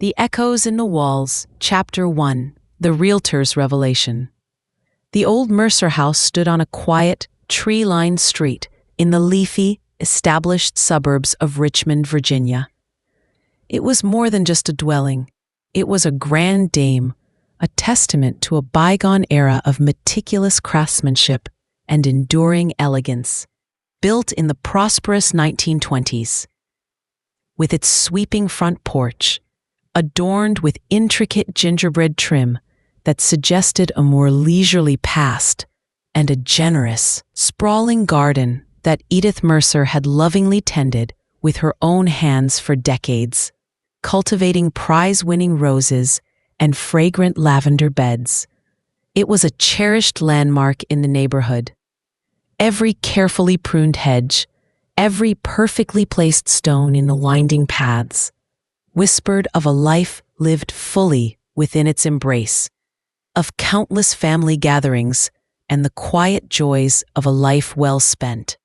The Echoes in the Walls, Chapter 1, The Realtor's Revelation. The old Mercer house stood on a quiet, tree-lined street in the leafy, established suburbs of Richmond, Virginia. It was more than just a dwelling. It was a grand dame, a testament to a bygone era of meticulous craftsmanship and enduring elegance, built in the prosperous 1920s. With its sweeping front porch, adorned with intricate gingerbread trim that suggested a more leisurely past, and a generous, sprawling garden that Edith Mercer had lovingly tended with her own hands for decades, cultivating prize-winning roses and fragrant lavender beds. It was a cherished landmark in the neighborhood. Every carefully pruned hedge, every perfectly placed stone in the winding paths, whispered of a life lived fully within its embrace, of countless family gatherings and the quiet joys of a life well spent.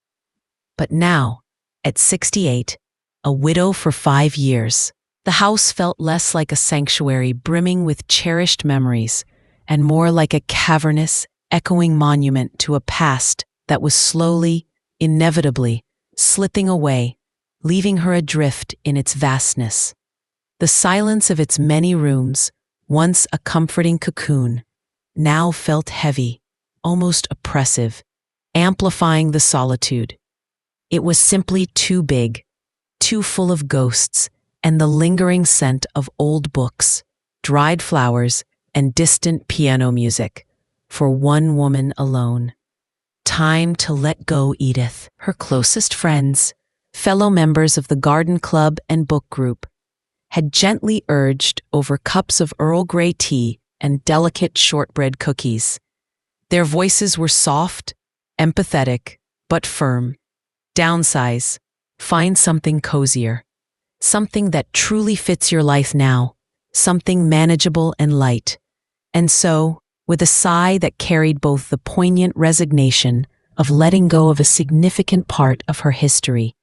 But now, at 68, a widow for 5 years, the house felt less like a sanctuary brimming with cherished memories and more like a cavernous, echoing monument to a past that was slowly, inevitably, slipping away, leaving her adrift in its vastness. The silence of its many rooms, once a comforting cocoon, now felt heavy, almost oppressive, amplifying the solitude. It was simply too big, too full of ghosts and the lingering scent of old books, dried flowers, and distant piano music, for one woman alone. Time to let go, Edith. Her closest friends, fellow members of the garden club and book group, had gently urged over cups of Earl Grey tea and delicate shortbread cookies. Their voices were soft, empathetic, but firm. Downsize. Find something cozier. Something that truly fits your life now. Something manageable and light. And so, with a sigh that carried both the poignant resignation of letting go of a significant part of her history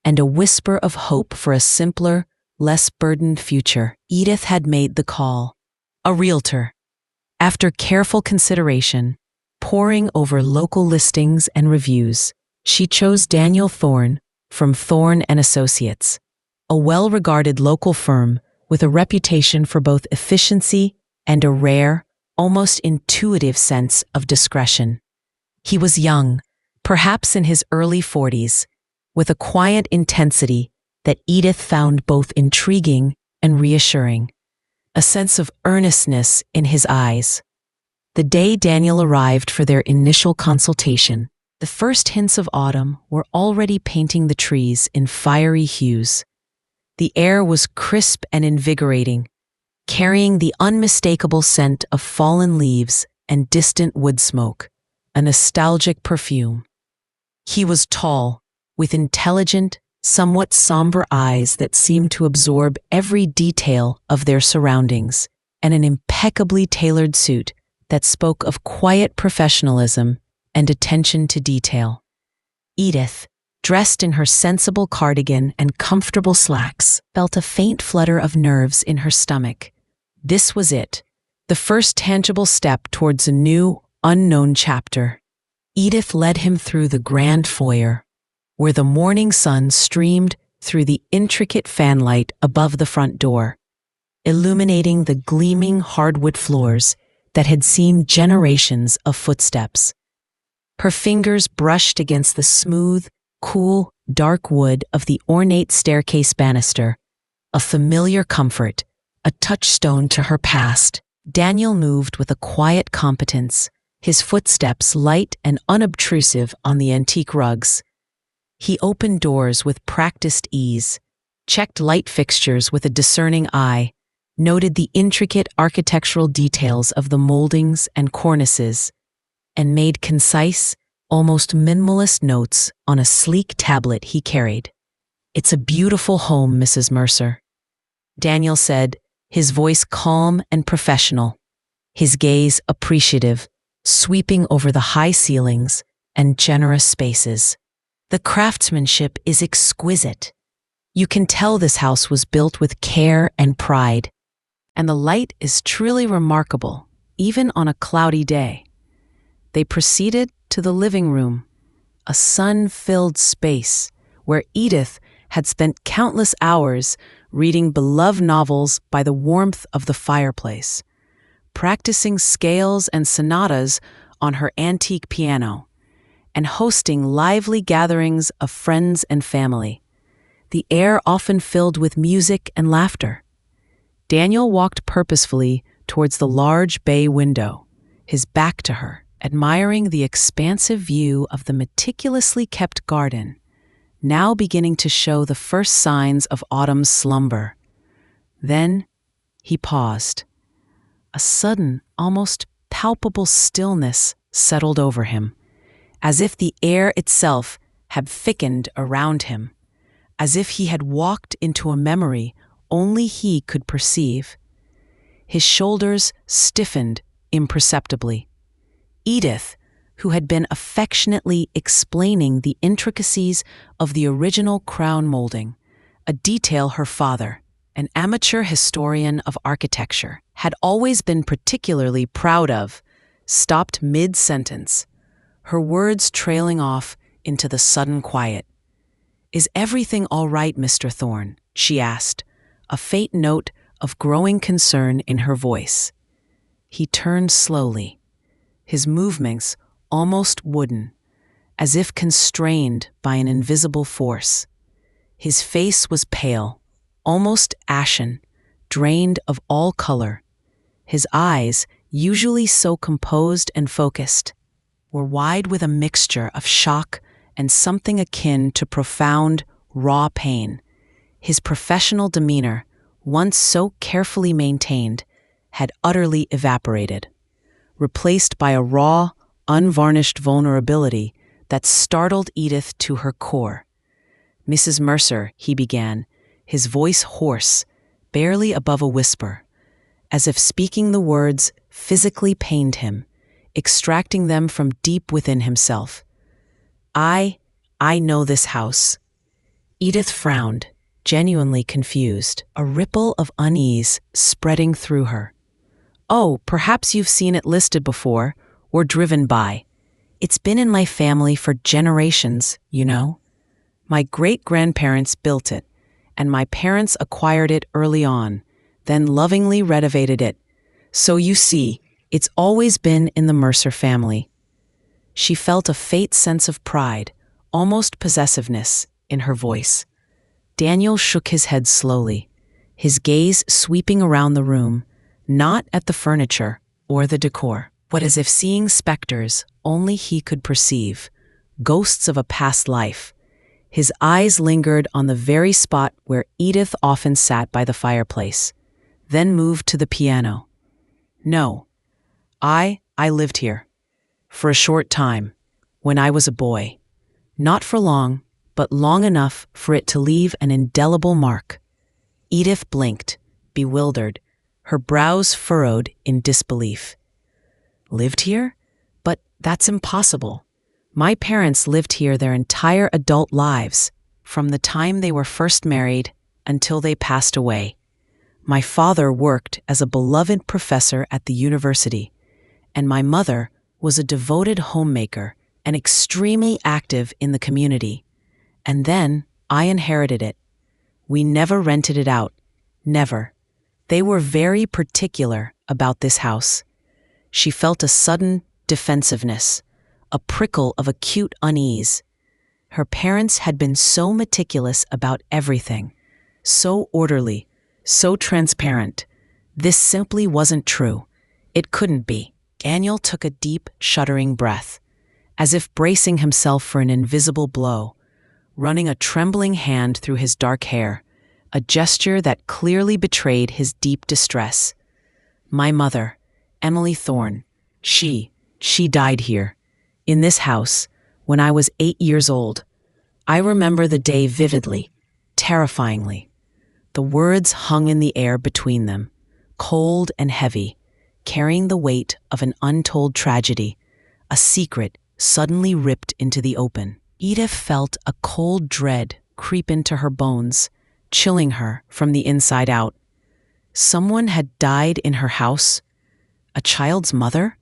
and a whisper of hope for a simpler, less burdened future, Edith had made the call. A realtor. After careful consideration, poring over local listings and reviews, she chose Daniel Thorne from Thorne & Associates, a well-regarded local firm with a reputation for both efficiency and a rare, almost intuitive sense of discretion. He was young, perhaps in his early 40s, with a quiet intensity that Edith found both intriguing and reassuring, a sense of earnestness in his eyes. The day Daniel arrived for their initial consultation, the first hints of autumn were already painting the trees in fiery hues. The air was crisp and invigorating, carrying the unmistakable scent of fallen leaves and distant wood smoke, a nostalgic perfume. He was tall, with intelligent, somewhat somber eyes that seemed to absorb every detail of their surroundings, and an impeccably tailored suit that spoke of quiet professionalism and attention to detail. Edith, dressed in her sensible cardigan and comfortable slacks, felt a faint flutter of nerves in her stomach. This was it, the first tangible step towards a new, unknown chapter. Edith led him through the grand foyer, where the morning sun streamed through the intricate fanlight above the front door, illuminating the gleaming hardwood floors that had seen generations of footsteps. Her fingers brushed against the smooth, cool, dark wood of the ornate staircase banister, a familiar comfort, a touchstone to her past. Daniel moved with a quiet competence, his footsteps light and unobtrusive on the antique rugs. He opened doors with practiced ease, checked light fixtures with a discerning eye, noted the intricate architectural details of the moldings and cornices, and made concise, almost minimalist notes on a sleek tablet he carried. "It's a beautiful home, Mrs. Mercer," Daniel said, his voice calm and professional, his gaze appreciative, sweeping over the high ceilings and generous spaces. "The craftsmanship is exquisite. You can tell this house was built with care and pride." and the light is truly remarkable, even on a cloudy day. They proceeded to the living room, a sun-filled space where Edith had spent countless hours reading beloved novels by the warmth of the fireplace, practicing scales and sonatas on her antique piano, and hosting lively gatherings of friends and family, the air often filled with music and laughter. Daniel walked purposefully towards the large bay window, his back to her, admiring the expansive view of the meticulously kept garden, now beginning to show the first signs of autumn's slumber. Then he paused. A sudden, almost palpable stillness settled over him, as if the air itself had thickened around him, as if he had walked into a memory only he could perceive. His shoulders stiffened imperceptibly. Edith, who had been affectionately explaining the intricacies of the original crown molding, a detail her father, an amateur historian of architecture, had always been particularly proud of, stopped mid-sentence, her words trailing off into the sudden quiet. "Is everything all right, Mr. Thorne?" she asked, a faint note of growing concern in her voice. He turned slowly, his movements almost wooden, as if constrained by an invisible force. His face was pale, almost ashen, drained of all color. His eyes, usually so composed and focused, were wide with a mixture of shock and something akin to profound, raw pain. His professional demeanor, once so carefully maintained, had utterly evaporated, replaced by a raw, unvarnished vulnerability that startled Edith to her core. "Mrs. Mercer," he began, his voice hoarse, barely above a whisper, as if speaking the words physically pained him, extracting them from deep within himself. I know this house." Edith frowned, genuinely confused, a ripple of unease spreading through her. "Oh, perhaps you've seen it listed before, or driven by. It's been in my family for generations, you know. My great-grandparents built it, and my parents acquired it early on, then lovingly renovated it. So you see, it's always been in the Mercer family." She felt a faint sense of pride, almost possessiveness, in her voice. Daniel shook his head slowly, his gaze sweeping around the room, not at the furniture or the decor, but as if seeing specters only he could perceive, ghosts of a past life. His eyes lingered on the very spot where Edith often sat by the fireplace, then moved to the piano. "No, I lived here. For a short time, when I was a boy. Not for long, but long enough for it to leave an indelible mark." Edith blinked, bewildered, her brows furrowed in disbelief. "Lived here? But that's impossible. My parents lived here their entire adult lives, from the time they were first married until they passed away. My father worked as a beloved professor at the university, and my mother was a devoted homemaker and extremely active in the community. And then I inherited it. We never rented it out. Never. They were very particular about this house." She felt a sudden defensiveness, a prickle of acute unease. Her parents had been so meticulous about everything, so orderly, so transparent. This simply wasn't true. It couldn't be. Daniel took a deep, shuddering breath, as if bracing himself for an invisible blow, running a trembling hand through his dark hair, a gesture that clearly betrayed his deep distress. "My mother, Emily Thorne, she died here, in this house, when I was 8 years old. I remember the day vividly, terrifyingly." The words hung in the air between them, cold and heavy, carrying the weight of an untold tragedy, a secret suddenly ripped into the open. Edith felt a cold dread creep into her bones, chilling her from the inside out. Someone had died in her house? A child's mother?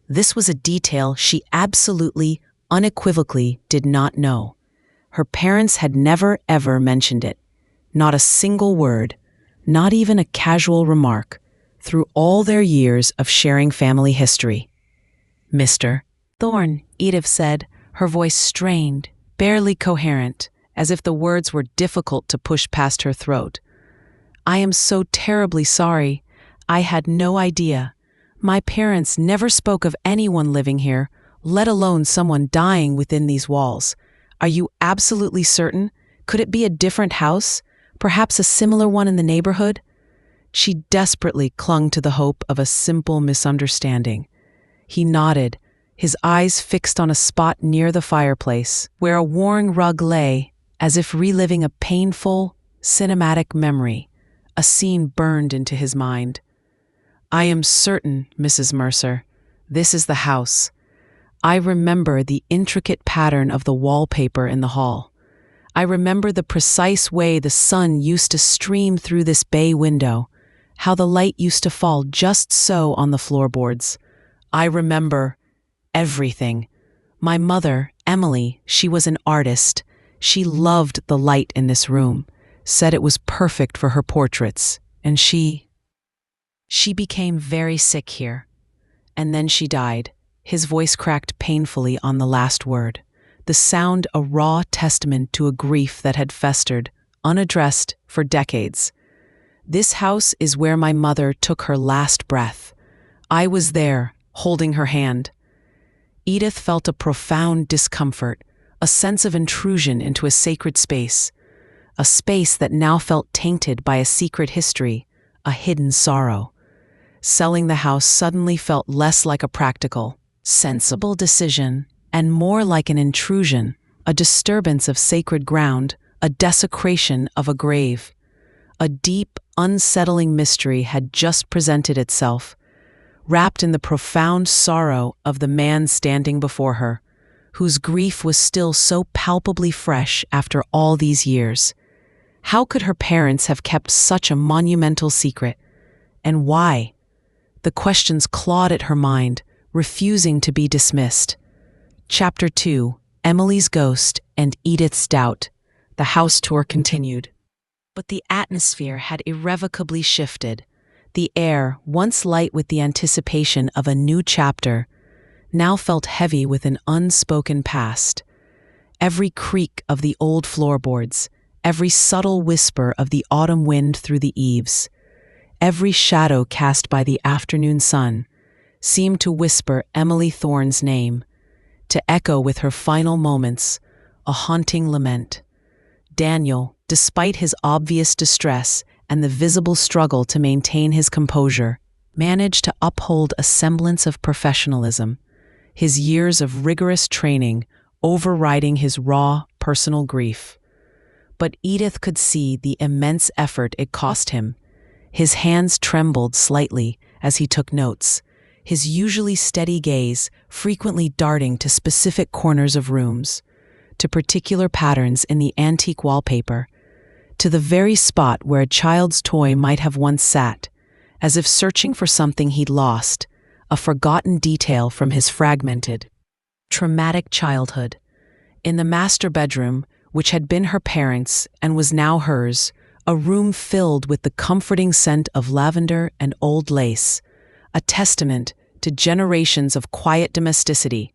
This was a detail she absolutely, unequivocally did not know. Her parents had never ever mentioned it. Not a single word, not even a casual remark, through all their years of sharing family history. "Mr. Thorne," Edith said, her voice strained, barely coherent, as if the words were difficult to push past her throat. "I am so terribly sorry. I had no idea. My parents never spoke of anyone living here, let alone someone dying within these walls. Are you absolutely certain? Could it be a different house? Perhaps a similar one in the neighborhood?" She desperately clung to the hope of a simple misunderstanding. He nodded, his eyes fixed on a spot near the fireplace, where a worn rug lay, as if reliving a painful, cinematic memory. A scene burned into his mind. "I am certain, Mrs. Mercer, this is the house. I remember the intricate pattern of the wallpaper in the hall. I remember the precise way the sun used to stream through this bay window, how the light used to fall just so on the floorboards. I remember everything. My mother, Emily, she was an artist. She loved the light in this room, said it was perfect for her portraits, and she became very sick here. And then she died." His voice cracked painfully on the last word, the sound a raw testament to a grief that had festered, unaddressed, for decades. "This house is where my mother took her last breath. I was there, holding her hand." Edith felt a profound discomfort, a sense of intrusion into a sacred space, a space that now felt tainted by a secret history, a hidden sorrow. Selling the house suddenly felt less like a practical, sensible decision and more like an intrusion, a disturbance of sacred ground, a desecration of a grave. A deep, unsettling mystery had just presented itself, wrapped in the profound sorrow of the man standing before her, whose grief was still so palpably fresh after all these years. How could her parents have kept such a monumental secret? And why? The questions clawed at her mind, refusing to be dismissed. Chapter 2: Emily's Ghost and Edith's Doubt. The house tour continued. But the atmosphere had irrevocably shifted. The air, once light with the anticipation of a new chapter, now felt heavy with an unspoken past. Every creak of the old floorboards, every subtle whisper of the autumn wind through the eaves, every shadow cast by the afternoon sun, seemed to whisper Emily Thorne's name, to echo with her final moments, a haunting lament. Daniel, despite his obvious distress and the visible struggle to maintain his composure, managed to uphold a semblance of professionalism, his years of rigorous training overriding his raw, personal grief. But Edith could see the immense effort it cost him. His hands trembled slightly as he took notes, his usually steady gaze frequently darting to specific corners of rooms, to particular patterns in the antique wallpaper, to the very spot where a child's toy might have once sat, as if searching for something he'd lost, a forgotten detail from his fragmented, traumatic childhood. In the master bedroom, which had been her parents' and was now hers, a room filled with the comforting scent of lavender and old lace, a testament to generations of quiet domesticity,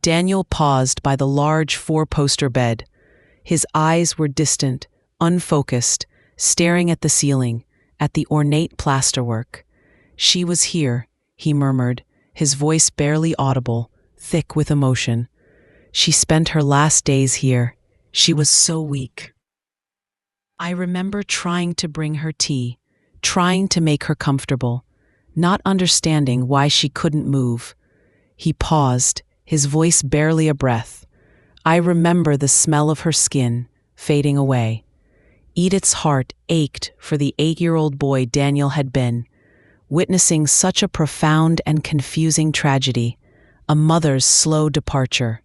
Daniel paused by the large four-poster bed. His eyes were distant, unfocused, staring at the ceiling, at the ornate plasterwork. "She was here," he murmured, his voice barely audible, thick with emotion. "She spent her last days here. She was so weak. I remember trying to bring her tea, trying to make her comfortable, not understanding why she couldn't move." He paused, his voice barely a breath. "I remember the smell of her skin, fading away." Edith's heart ached for the 8-year-old boy Daniel had been, witnessing such a profound and confusing tragedy, a mother's slow departure.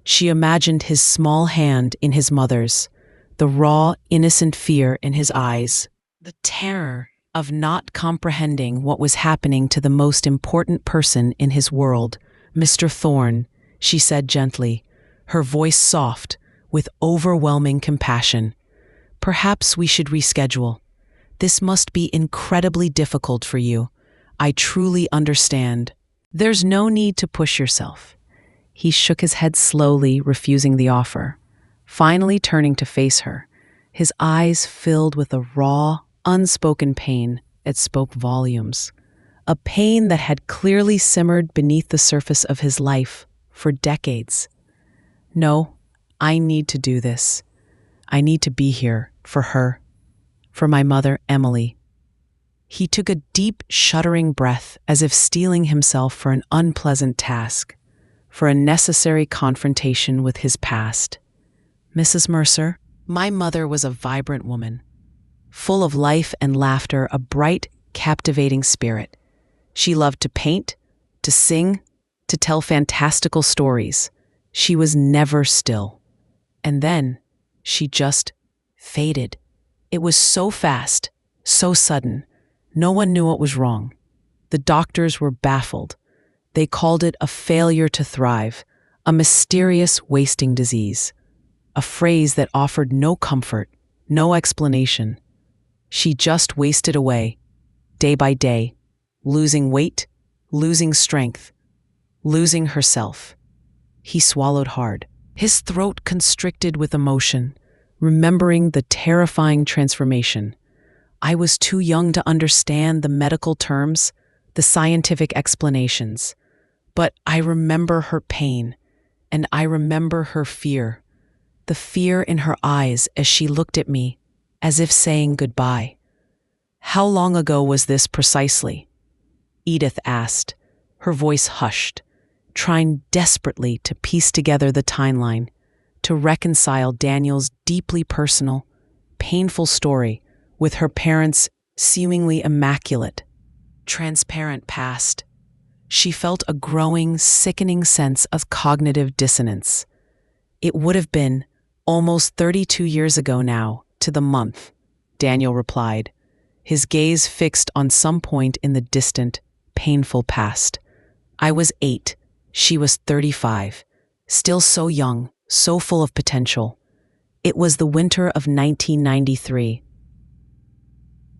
She imagined his small hand in his mother's, the raw, innocent fear in his eyes, the terror of not comprehending what was happening to the most important person in his world. "Mr. Thorne," she said gently, her voice soft, with overwhelming compassion. "Perhaps we should reschedule. This must be incredibly difficult for you. I truly understand. There's no need to push yourself." He shook his head slowly, refusing the offer. Finally turning to face her, his eyes filled with a raw, unspoken pain that spoke volumes. A pain that had clearly simmered beneath the surface of his life for decades. "No, I need to do this. I need to be here for her, for my mother, Emily." He took a deep, shuddering breath as if steeling himself for an unpleasant task, for a necessary confrontation with his past. "Mrs. Mercer, my mother was a vibrant woman, full of life and laughter, a bright, captivating spirit. She loved to paint, to sing, to tell fantastical stories. She was never still. And then she just faded. It was so fast, so sudden. No one knew what was wrong. The doctors were baffled. They called it a failure to thrive, a mysterious wasting disease, a phrase that offered no comfort, no explanation. She just wasted away, day by day, losing weight, losing strength, losing herself." He swallowed hard, his throat constricted with emotion, remembering the terrifying transformation. "I was too young to understand the medical terms, the scientific explanations. But I remember her pain, and I remember her fear. The fear in her eyes as she looked at me, as if saying goodbye." "How long ago was this precisely?" Edith asked, her voice hushed, trying desperately to piece together the timeline, to reconcile Daniel's deeply personal, painful story with her parents' seemingly immaculate, transparent past. She felt a growing, sickening sense of cognitive dissonance. "It would have been almost 32 years ago now, to the month," Daniel replied, his gaze fixed on some point in the distant, painful past. "I was 8, she was 35, still so young, so full of potential. It was the winter of 1993.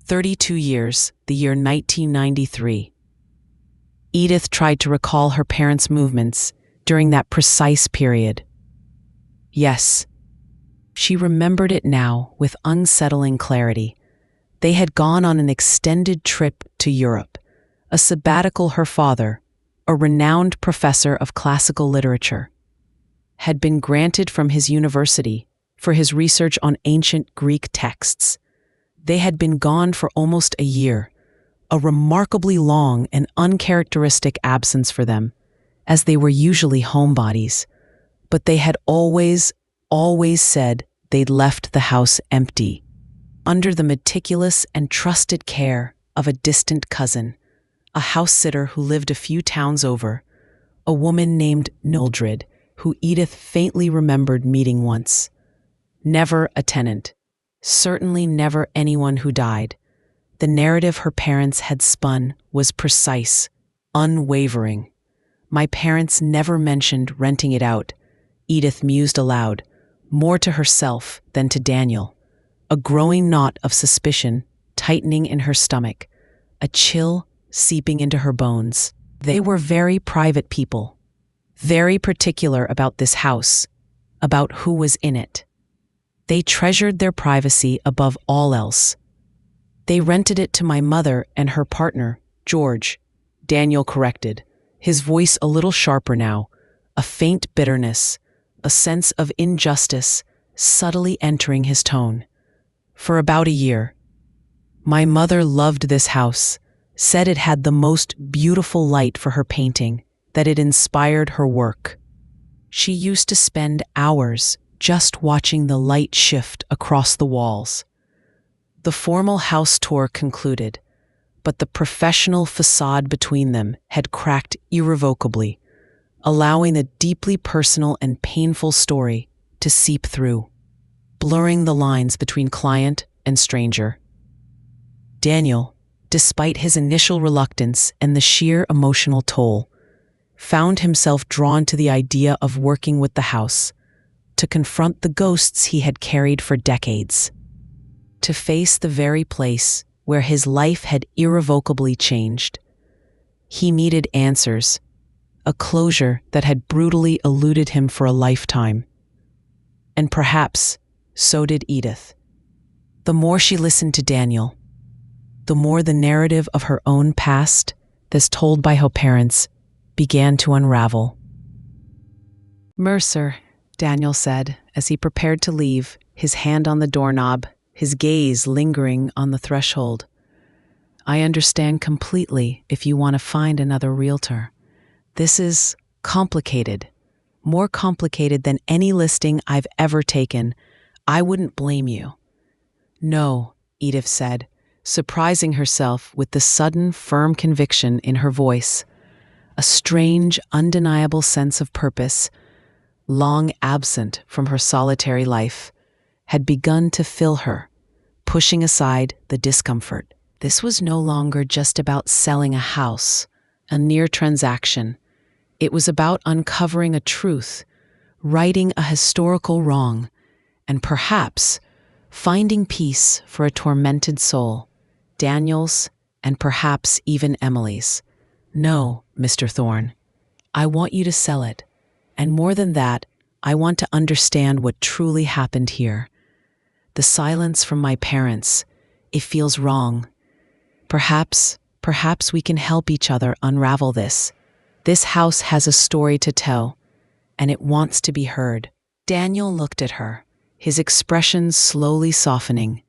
32 years, the year 1993. Edith tried to recall her parents' movements during that precise period. Yes, she remembered it now with unsettling clarity. They had gone on an extended trip to Europe, a sabbatical her father, a renowned professor of classical literature, had been granted from his university for his research on ancient Greek texts. They had been gone for almost a year, a remarkably long and uncharacteristic absence for them, as they were usually homebodies. But they had always said they'd left the house empty, under the meticulous and trusted care of a distant cousin, a house sitter who lived a few towns over, a woman named Mildred, who Edith faintly remembered meeting once. Never a tenant, certainly never anyone who died. The narrative her parents had spun was precise, unwavering. "My parents never mentioned renting it out," Edith mused aloud, more to herself than to Daniel. A growing knot of suspicion tightening in her stomach, a chill seeping into her bones. They were very private people, very particular about this house, about who was in it. They treasured their privacy above all else. "They rented it to my mother and her partner, George," Daniel corrected, his voice a little sharper now, a faint bitterness, a sense of injustice subtly entering his tone. "For about a year. My mother loved this house, said it had the most beautiful light for her painting, that it inspired her work. She used to spend hours just watching the light shift across the walls." The formal house tour concluded, but the professional facade between them had cracked irrevocably, allowing the deeply personal and painful story to seep through, blurring the lines between client and stranger. "Daniel," despite his initial reluctance and the sheer emotional toll, found himself drawn to the idea of working with the house, to confront the ghosts he had carried for decades, to face the very place where his life had irrevocably changed. He needed answers, a closure that had brutally eluded him for a lifetime. And perhaps so did Edith. The more she listened to Daniel, the more the narrative of her own past, as told by her parents, began to unravel. "Mercer," Daniel said as he prepared to leave, his hand on the doorknob, his gaze lingering on the threshold. "I understand completely if you want to find another realtor. This is complicated, more complicated than any listing I've ever taken. I wouldn't blame you." "No," Edith said, surprising herself with the sudden, firm conviction in her voice. A strange, undeniable sense of purpose, long absent from her solitary life, had begun to fill her, pushing aside the discomfort. This was no longer just about selling a house, a near transaction. It was about uncovering a truth, righting a historical wrong, and perhaps finding peace for a tormented soul, Daniel's and perhaps even Emily's. "No, Mr. Thorne, I want you to sell it. And more than that, I want to understand what truly happened here. The silence from my parents, it feels wrong. Perhaps we can help each other unravel this. This house has a story to tell, and it wants to be heard." Daniel looked at her, his expression slowly softening.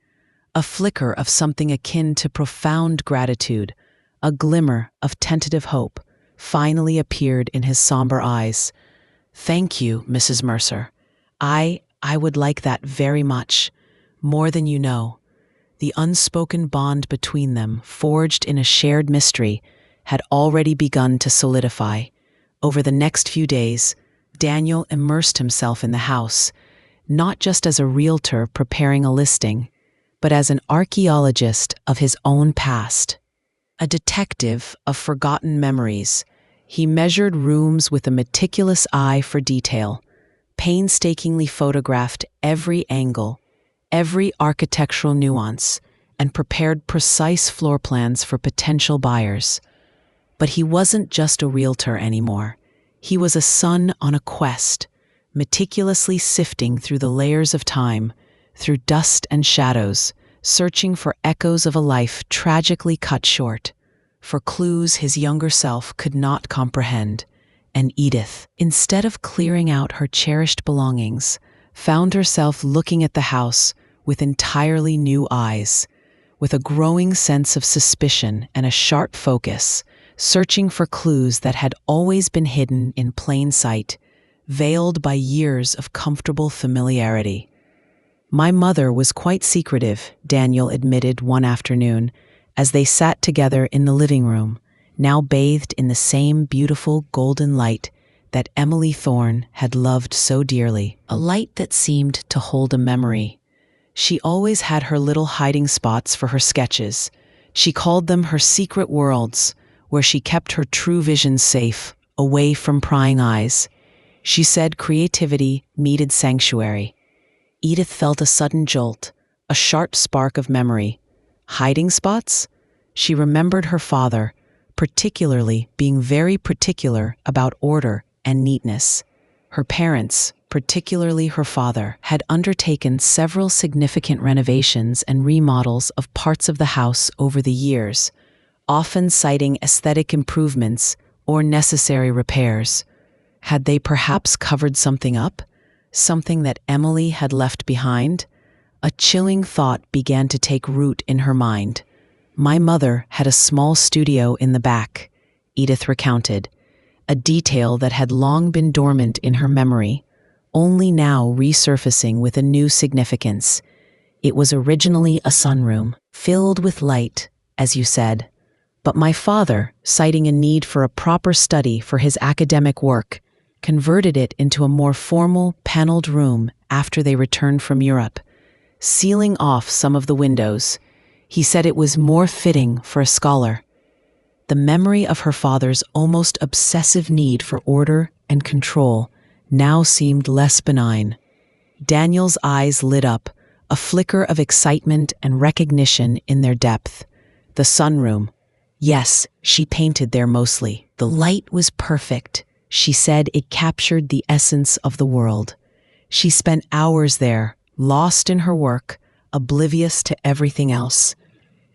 A flicker of something akin to profound gratitude, a glimmer of tentative hope, finally appeared in his somber eyes. "Thank you, Mrs. Mercer. I would like that very much, more than you know." The unspoken bond between them, forged in a shared mystery, had already begun to solidify. Over the next few days, Daniel immersed himself in the house, not just as a realtor preparing a listing, but as an archaeologist of his own past. A detective of forgotten memories, he measured rooms with a meticulous eye for detail, painstakingly photographed every angle, every architectural nuance, and prepared precise floor plans for potential buyers. But he wasn't just a realtor anymore. He was a son on a quest, meticulously sifting through the layers of time, through dust and shadows, searching for echoes of a life tragically cut short, for clues his younger self could not comprehend. And Edith, instead of clearing out her cherished belongings, found herself looking at the house with entirely new eyes, with a growing sense of suspicion and a sharp focus, searching for clues that had always been hidden in plain sight, veiled by years of comfortable familiarity. "My mother was quite secretive," Daniel admitted one afternoon, as they sat together in the living room, now bathed in the same beautiful golden light that Emily Thorne had loved so dearly, a light that seemed to hold a memory. She always had her little hiding spots for her sketches. She called them her secret worlds, where she kept her true visions safe, away from prying eyes. She said creativity needed sanctuary. Edith felt a sudden jolt, a sharp spark of memory. Hiding spots? She remembered her father, particularly being very particular about order and neatness. Her parents, particularly her father, had undertaken several significant renovations and remodels of parts of the house over the years, often citing aesthetic improvements or necessary repairs. Had they perhaps covered something up? Something that Emily had left behind? A chilling thought began to take root in her mind. "My mother had a small studio in the back," Edith recounted, a detail that had long been dormant in her memory, only now resurfacing with a new significance. "It was originally a sunroom, filled with light, as you said. But my father, citing a need for a proper study for his academic work, converted it into a more formal, paneled room after they returned from Europe, sealing off some of the windows. He said it was more fitting for a scholar. The memory of her father's almost obsessive need for order and control now seemed less benign. Daniel's eyes lit up, a flicker of excitement and recognition in their depth. The sunroom. Yes, she painted there mostly. The light was perfect. She said it captured the essence of the world. She spent hours there, lost in her work, oblivious to everything else.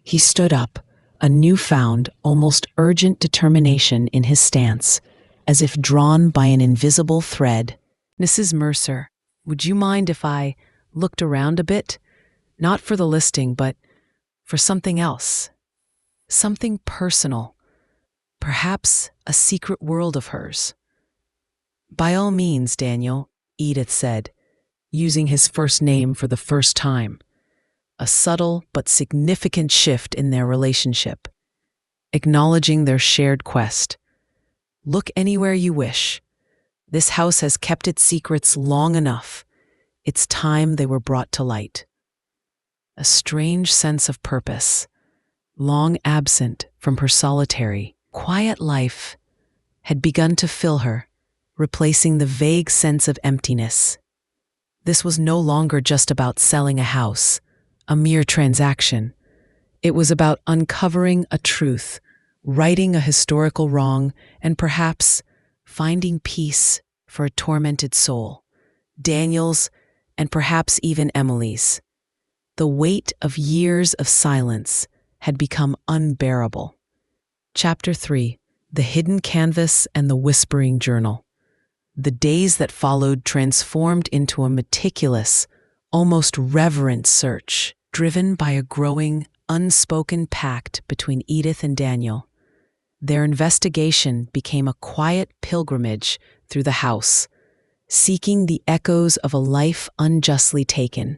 He stood up, a newfound, almost urgent determination in his stance, as if drawn by an invisible thread. "Mrs. Mercer, would you mind if I looked around a bit? Not for the listing, but for something else. Something personal. Perhaps a secret world of hers." "By all means, Daniel," Edith said, using his first name for the first time. A subtle but significant shift in their relationship, acknowledging their shared quest. "Look anywhere you wish. This house has kept its secrets long enough. It's time they were brought to light." A strange sense of purpose, long absent from her solitary, quiet life, had begun to fill her, replacing the vague sense of emptiness. This was no longer just about selling a house, a mere transaction. It was about uncovering a truth, righting a historical wrong, and perhaps finding peace for a tormented soul. Daniel's, and perhaps even Emily's. The weight of years of silence had become unbearable. Chapter 3: The Hidden Canvas and the Whispering Journal. The days that followed transformed into a meticulous, almost reverent search, driven by a growing, unspoken pact between Edith and Daniel. Their investigation became a quiet pilgrimage through the house, seeking the echoes of a life unjustly taken.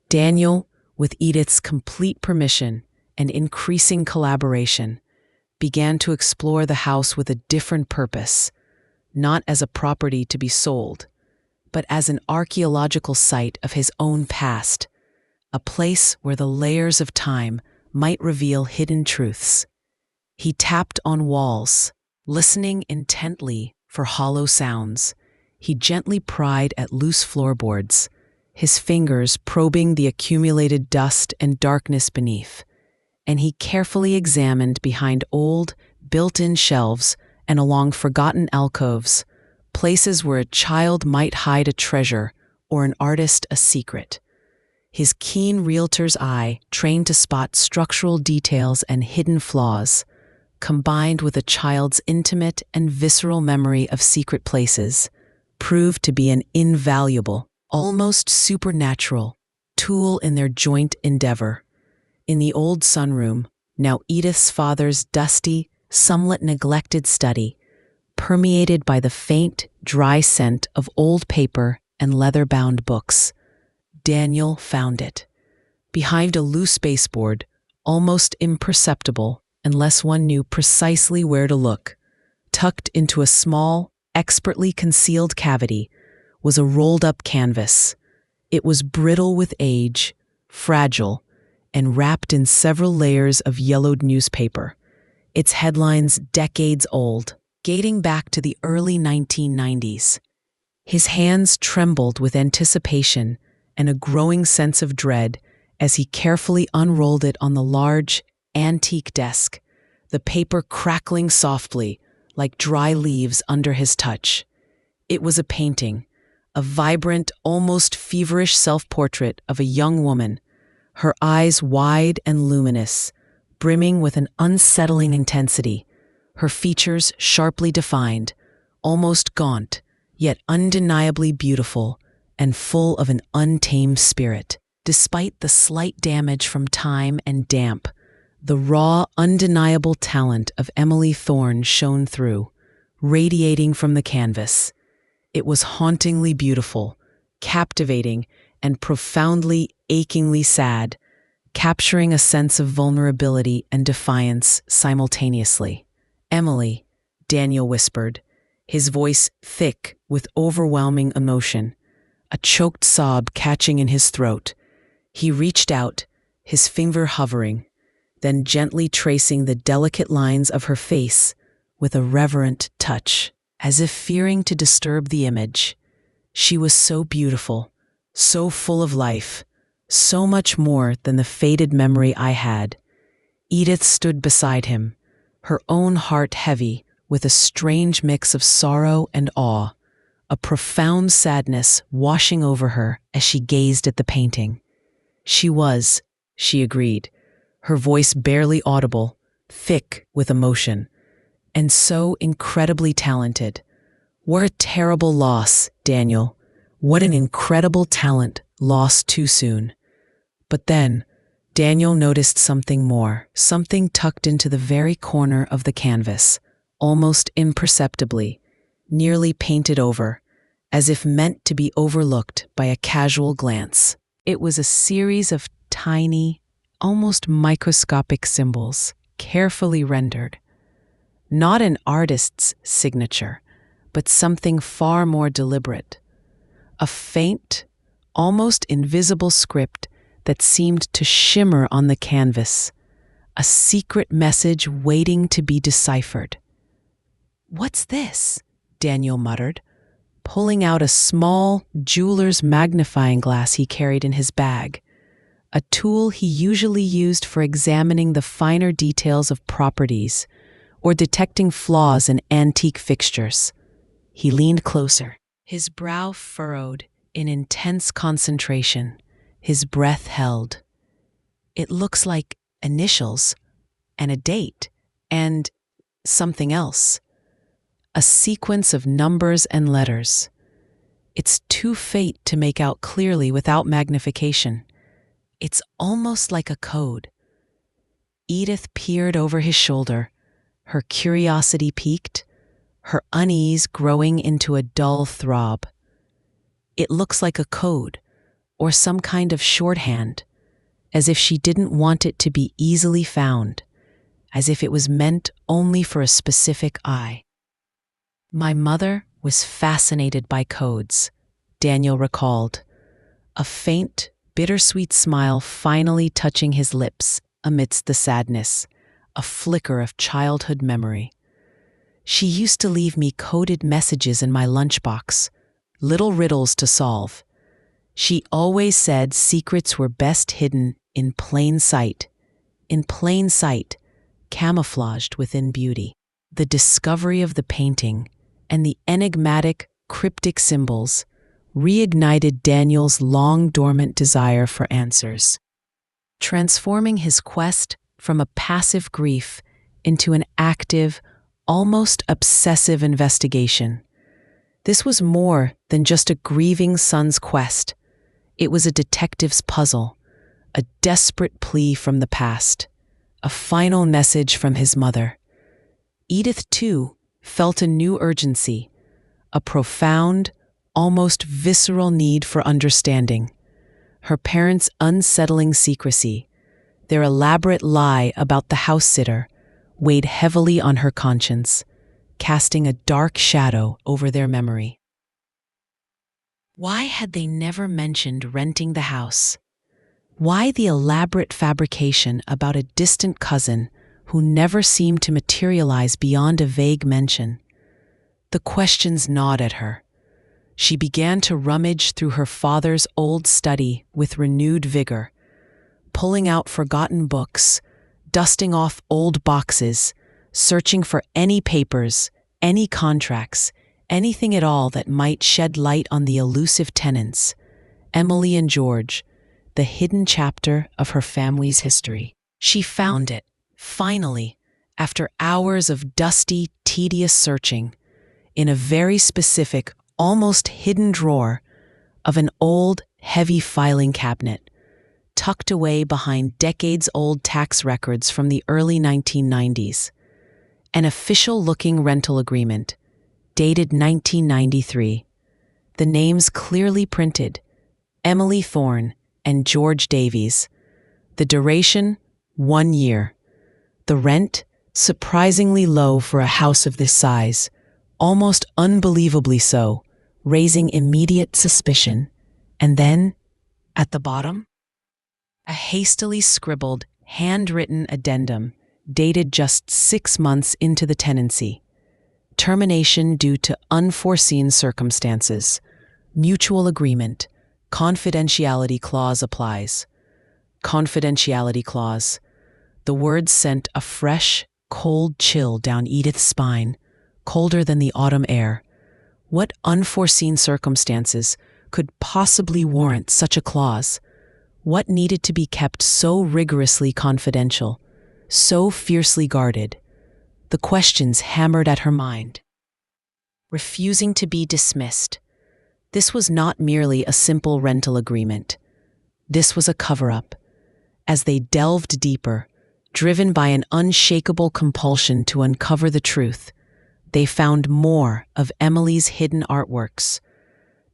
Daniel, with Edith's complete permission and increasing collaboration, began to explore the house with a different purpose, not as a property to be sold, but as an archaeological site of his own past, a place where the layers of time might reveal hidden truths. He tapped on walls, listening intently for hollow sounds. He gently pried at loose floorboards, his fingers probing the accumulated dust and darkness beneath, and he carefully examined behind old, built-in shelves and along forgotten alcoves, places where a child might hide a treasure or an artist a secret. His keen realtor's eye, trained to spot structural details and hidden flaws, combined with a child's intimate and visceral memory of secret places, proved to be an invaluable, almost supernatural, tool in their joint endeavor. In the old sunroom, now Edith's father's dusty, somewhat neglected study, permeated by the faint, dry scent of old paper and leather-bound books, Daniel found it. Behind a loose baseboard, almost imperceptible unless one knew precisely where to look, tucked into a small, expertly concealed cavity, was a rolled-up canvas. It was brittle with age, fragile, and wrapped in several layers of yellowed newspaper, its headlines decades old, dating back to the early 1990s. His hands trembled with anticipation and a growing sense of dread as he carefully unrolled it on the large, antique desk, the paper crackling softly like dry leaves under his touch. It was a painting, a vibrant, almost feverish self-portrait of a young woman, her eyes wide and luminous, brimming with an unsettling intensity, her features sharply defined, almost gaunt, yet undeniably beautiful and full of an untamed spirit. Despite the slight damage from time and damp, the raw, undeniable talent of Emily Thorne shone through, radiating from the canvas. It was hauntingly beautiful, captivating, and profoundly, achingly sad, capturing a sense of vulnerability and defiance simultaneously. "Emily," Daniel whispered, his voice thick with overwhelming emotion, a choked sob catching in his throat. He reached out, his finger hovering, then gently tracing the delicate lines of her face with a reverent touch, as if fearing to disturb the image. She was so beautiful, so full of life, so much more than the faded memory I had. Edith stood beside him, her own heart heavy with a strange mix of sorrow and awe, a profound sadness washing over her as she gazed at the painting. She agreed, her voice barely audible, thick with emotion, and so incredibly talented. What a terrible loss, Daniel. What an incredible talent lost too soon. But then, Daniel noticed something more, something tucked into the very corner of the canvas, almost imperceptibly, nearly painted over, as if meant to be overlooked by a casual glance. It was a series of tiny, almost microscopic symbols, carefully rendered. Not an artist's signature, but something far more deliberate. A faint, almost invisible script that seemed to shimmer on the canvas, a secret message waiting to be deciphered. "What's this?" Daniel muttered, pulling out a small jeweler's magnifying glass he carried in his bag, a tool he usually used for examining the finer details of properties or detecting flaws in antique fixtures. He leaned closer, his brow furrowed in intense concentration, his breath held. "It looks like initials and a date and something else. A sequence of numbers and letters. It's too faint to make out clearly without magnification. It's almost like a code." Edith peered over his shoulder, her curiosity piqued, her unease growing into a dull throb. "It looks like a code, or some kind of shorthand, as if she didn't want it to be easily found, as if it was meant only for a specific eye." "My mother was fascinated by codes," Daniel recalled, a faint, bittersweet smile finally touching his lips amidst the sadness, a flicker of childhood memory. "She used to leave me coded messages in my lunchbox, little riddles to solve. She always said secrets were best hidden in plain sight, camouflaged within beauty." The discovery of the painting and the enigmatic, cryptic symbols reignited Daniel's long-dormant desire for answers, transforming his quest from a passive grief into an active, almost obsessive investigation. This was more than just a grieving son's quest. It was a detective's puzzle, a desperate plea from the past, a final message from his mother. Edith, too, felt a new urgency, a profound, almost visceral need for understanding. Her parents' unsettling secrecy, their elaborate lie about the house sitter, weighed heavily on her conscience, casting a dark shadow over their memory. Why had they never mentioned renting the house? Why the elaborate fabrication about a distant cousin who never seemed to materialize beyond a vague mention? The questions gnawed at her. She began to rummage through her father's old study with renewed vigor, pulling out forgotten books, dusting off old boxes, searching for any papers, any contracts, anything at all that might shed light on the elusive tenants, Emily and George, the hidden chapter of her family's history. She found it, finally, after hours of dusty, tedious searching, in a very specific, almost hidden drawer of an old, heavy filing cabinet, tucked away behind decades-old tax records from the early 1990s. An official-looking rental agreement, dated 1993. The names clearly printed, Emily Thorne and George Davies. The duration, 1 year. The rent, surprisingly low for a house of this size, almost unbelievably so, raising immediate suspicion. And then, at the bottom, A hastily scribbled, handwritten addendum dated just 6 months into the tenancy. Termination due to unforeseen circumstances. Mutual agreement. Confidentiality clause applies. Confidentiality clause. The words sent a fresh, cold chill down Edith's spine, colder than the autumn air. What unforeseen circumstances could possibly warrant such a clause? What needed to be kept so rigorously confidential, so fiercely guarded? The questions hammered at her mind. Refusing to be dismissed. This was not merely a simple rental agreement. This was a cover-up. As they delved deeper, driven by an unshakable compulsion to uncover the truth, they found more of Emily's hidden artworks.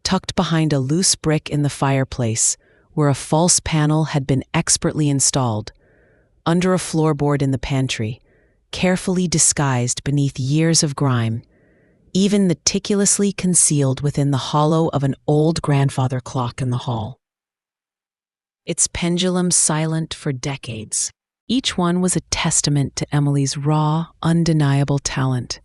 Tucked behind a loose brick in the fireplace, where a false panel had been expertly installed, under a floorboard in the pantry, carefully disguised beneath years of grime, even meticulously concealed within the hollow of an old grandfather clock in the hall. Its pendulum silent for decades. Each one was a testament to Emily's raw, undeniable talent,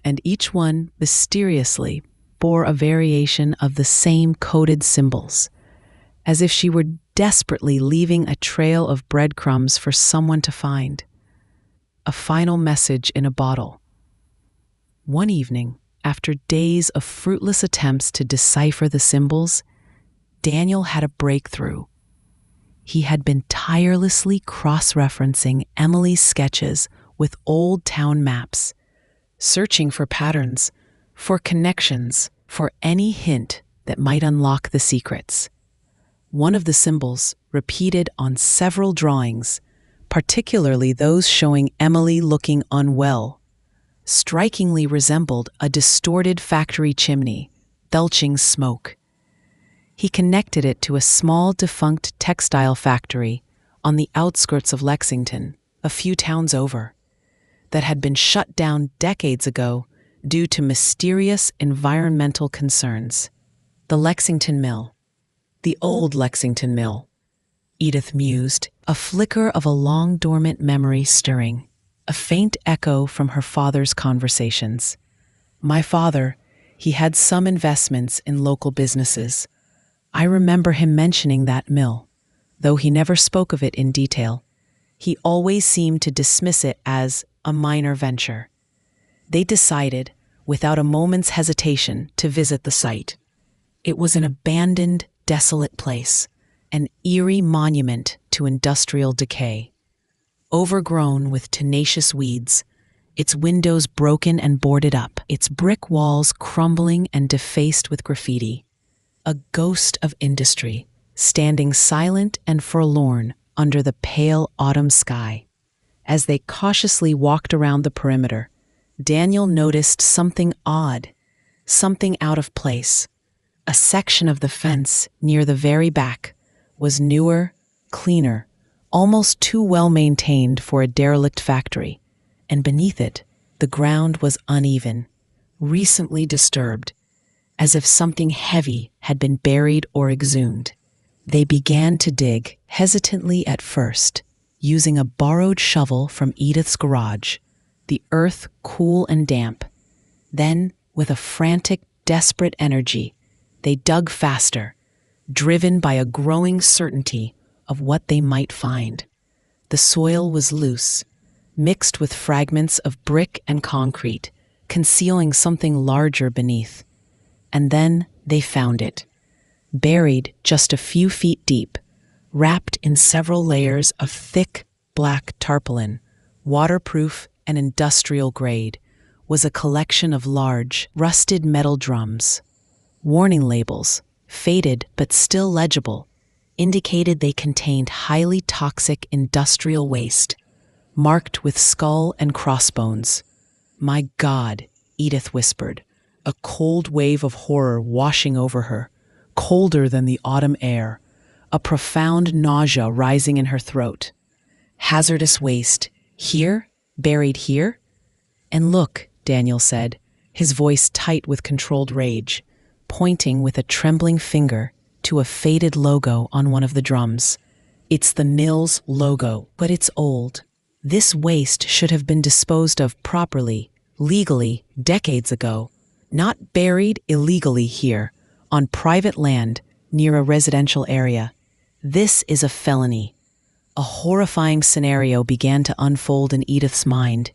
and each one, mysteriously, bore a variation of the same coded symbols, as if she were desperately leaving a trail of breadcrumbs for someone to find. A final message in a bottle. One evening, after days of fruitless attempts to decipher the symbols, Daniel had a breakthrough. He had been tirelessly cross-referencing Emily's sketches with old town maps, searching for patterns, for connections, for any hint that might unlock the secrets. One of the symbols, repeated on several drawings, particularly those showing Emily looking unwell, strikingly resembled a distorted factory chimney, belching smoke. He connected it to a small defunct textile factory on the outskirts of Lexington, a few towns over, that had been shut down decades ago due to mysterious environmental concerns. The Lexington Mill. The old Lexington Mill, Edith mused, a flicker of a long-dormant memory stirring, a faint echo from her father's conversations. My father, he had some investments in local businesses. I remember him mentioning that mill, though he never spoke of it in detail. He always seemed to dismiss it as a minor venture. They decided, without a moment's hesitation, to visit the site. It was an abandoned, desolate place, an eerie monument to industrial decay. Overgrown with tenacious weeds, its windows broken and boarded up, its brick walls crumbling and defaced with graffiti. A ghost of industry, standing silent and forlorn under the pale autumn sky. As they cautiously walked around the perimeter, Daniel noticed something odd, something out of place. A section of the fence near the very back was newer, cleaner, almost too well maintained for a derelict factory, and beneath it, the ground was uneven, recently disturbed, as if something heavy had been buried or exhumed. They began to dig, hesitantly at first, using a borrowed shovel from Edith's garage, the earth cool and damp. Then, with a frantic, desperate energy, they dug faster, driven by a growing certainty of what they might find. The soil was loose, mixed with fragments of brick and concrete, concealing something larger beneath. And then they found it, buried just a few feet deep, wrapped in several layers of thick, black tarpaulin, waterproof and industrial grade, was a collection of large, rusted metal drums. Warning labels, faded but still legible, indicated they contained highly toxic industrial waste, marked with skull and crossbones. "My God," Edith whispered, a cold wave of horror washing over her, colder than the autumn air, a profound nausea rising in her throat. "Hazardous waste, here? Buried here?" "And look," Daniel said, his voice tight with controlled rage, pointing with a trembling finger to a faded logo on one of the drums. It's the mill's logo, but it's old. This waste should have been disposed of properly, legally, decades ago, not buried illegally here, on private land near a residential area. This is a felony. A horrifying scenario began to unfold in Edith's mind,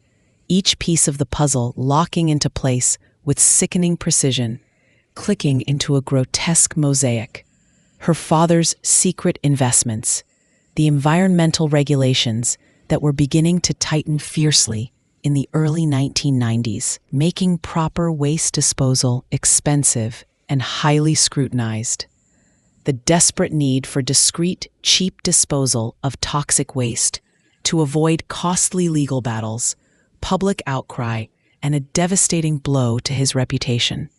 each piece of the puzzle locking into place with sickening precision, clicking into a grotesque mosaic. Her father's secret investments, the environmental regulations that were beginning to tighten fiercely in the early 1990s, making proper waste disposal expensive and highly scrutinized. The desperate need for discreet, cheap disposal of toxic waste to avoid costly legal battles, public outcry, and a devastating blow to his reputation.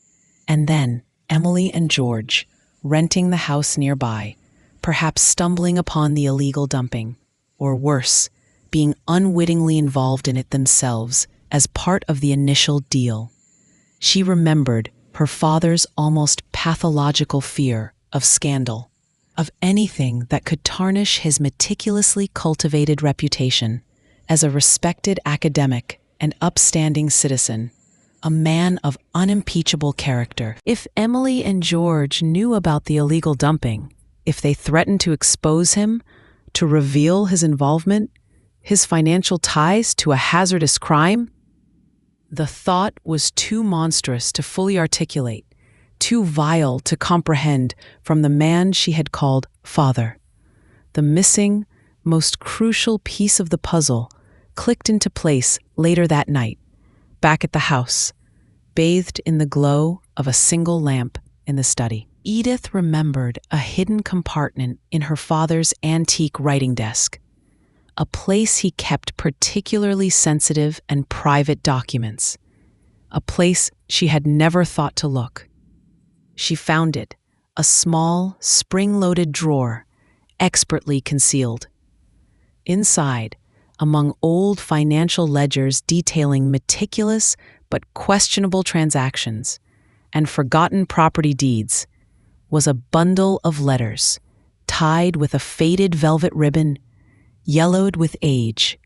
And then Emily and George, renting the house nearby, perhaps stumbling upon the illegal dumping, or worse, being unwittingly involved in it themselves as part of the initial deal. She remembered her father's almost pathological fear of scandal, of anything that could tarnish his meticulously cultivated reputation as a respected academic and upstanding citizen, a man of unimpeachable character. If Emily and George knew about the illegal dumping, if they threatened to expose him, to reveal his involvement, his financial ties to a hazardous crime, the thought was too monstrous to fully articulate, too vile to comprehend from the man she had called father. The missing, most crucial piece of the puzzle clicked into place later that night, back at the house, bathed in the glow of a single lamp in the study. Edith remembered a hidden compartment in her father's antique writing desk, a place he kept particularly sensitive and private documents, a place she had never thought to look. She found it, a small, spring-loaded drawer, expertly concealed. Inside, among old financial ledgers detailing meticulous but questionable transactions and forgotten property deeds, was a bundle of letters, tied with a faded velvet ribbon, yellowed with age,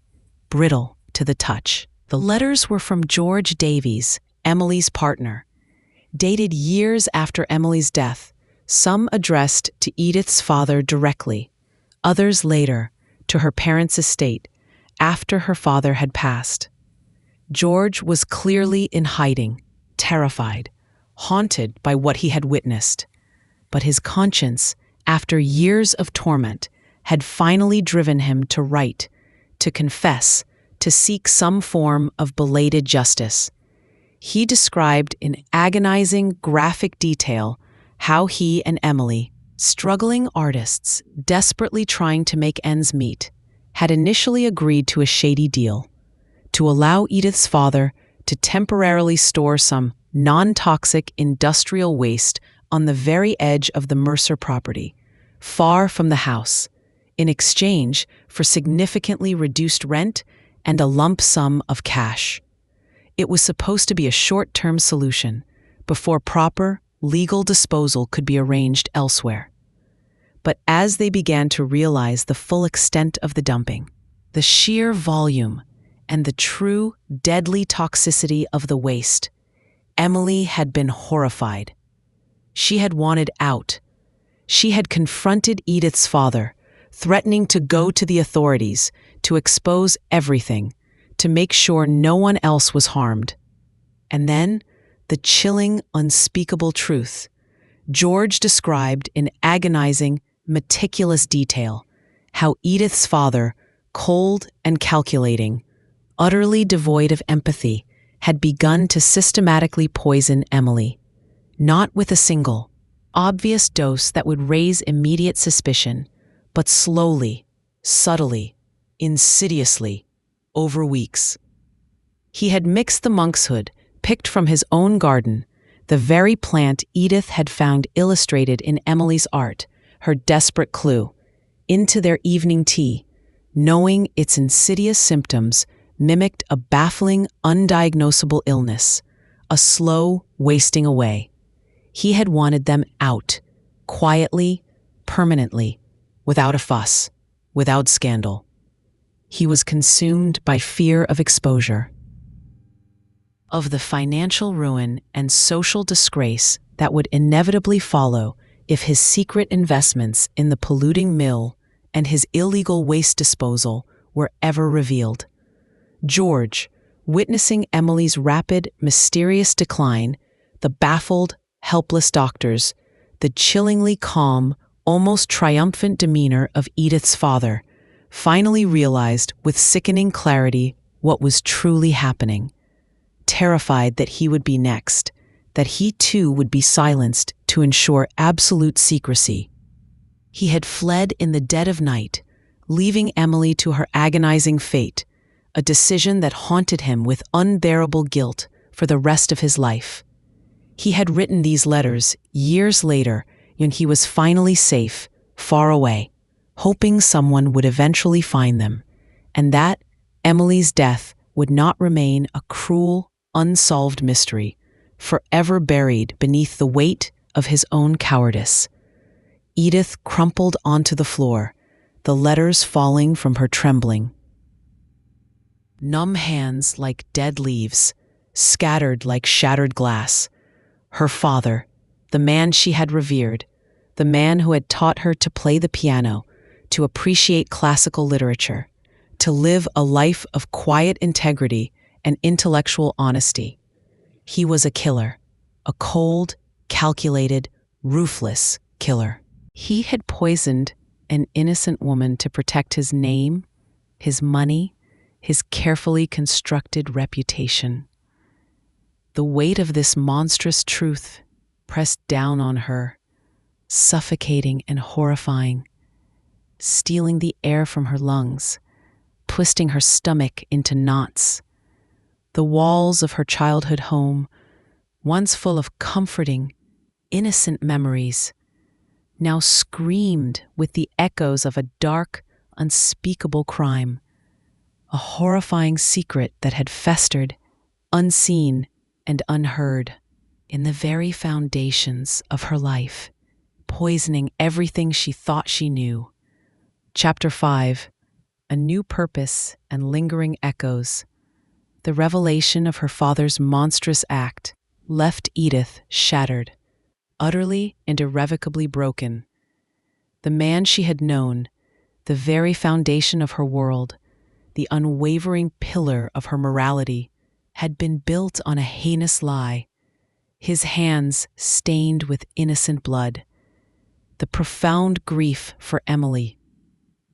brittle to the touch. The letters were from George Davies, Emily's partner, dated years after Emily's death, some addressed to Edith's father directly, others later to her parents' estate after her father had passed. George was clearly in hiding, terrified, haunted by what he had witnessed. But his conscience, after years of torment, had finally driven him to write, to confess, to seek some form of belated justice. He described in agonizing, graphic detail how he and Emily, struggling artists desperately trying to make ends meet, had initially agreed to a shady deal, to allow Edith's father to temporarily store some non-toxic industrial waste on the very edge of the Mercer property, far from the house, in exchange for significantly reduced rent and a lump sum of cash. It was supposed to be a short-term solution before proper, legal disposal could be arranged elsewhere. But as they began to realize the full extent of the dumping, the sheer volume, and the true, deadly toxicity of the waste, Emily had been horrified. She had wanted out. She had confronted Edith's father, threatening to go to the authorities, to expose everything, to make sure no one else was harmed. And then, the chilling, unspeakable truth. George described in agonizing, meticulous detail how Edith's father, cold and calculating, utterly devoid of empathy, had begun to systematically poison Emily, not with a single, obvious dose that would raise immediate suspicion, but slowly, subtly, insidiously, over weeks. He had mixed the monkshood, picked from his own garden, the very plant Edith had found illustrated in Emily's art, her desperate clue, into their evening tea, knowing its insidious symptoms mimicked a baffling, undiagnosable illness, a slow wasting away. He had wanted them out, quietly, permanently, without a fuss. without scandal. He was consumed by fear of exposure, of the financial ruin and social disgrace that would inevitably follow if his secret investments in the polluting mill and his illegal waste disposal were ever revealed. George, witnessing Emily's rapid, mysterious decline, the baffled, helpless doctors, the chillingly calm, almost triumphant demeanor of Edith's father, finally realized with sickening clarity what was truly happening. Terrified that he would be next, that he too would be silenced to ensure absolute secrecy, he had fled in the dead of night, leaving Emily to her agonizing fate, a decision that haunted him with unbearable guilt for the rest of his life. He had written these letters years later when he was finally safe, far away, hoping someone would eventually find them, and that Emily's death would not remain a cruel, unsolved mystery, forever buried beneath the weight of his own cowardice. Edith crumpled onto the floor, the letters falling from her trembling, numb hands like dead leaves, scattered like shattered glass. Her father, the man she had revered, the man who had taught her to play the piano, to appreciate classical literature, to live a life of quiet integrity and intellectual honesty. He was a killer, a cold, calculated, ruthless killer. He had poisoned an innocent woman to protect his name, his money, his carefully constructed reputation. The weight of this monstrous truth pressed down on her, suffocating and horrifying, stealing the air from her lungs, twisting her stomach into knots. The walls of her childhood home, once full of comforting, innocent memories, now screamed with the echoes of a dark, unspeakable crime, a horrifying secret that had festered, unseen and unheard, in the very foundations of her life, poisoning everything she thought she knew. Chapter 5. A New Purpose and Lingering Echoes. The revelation of her father's monstrous act left Edith shattered, utterly and irrevocably broken. The man she had known, the very foundation of her world, the unwavering pillar of her morality, had been built on a heinous lie, his hands stained with innocent blood. The profound grief for Emily,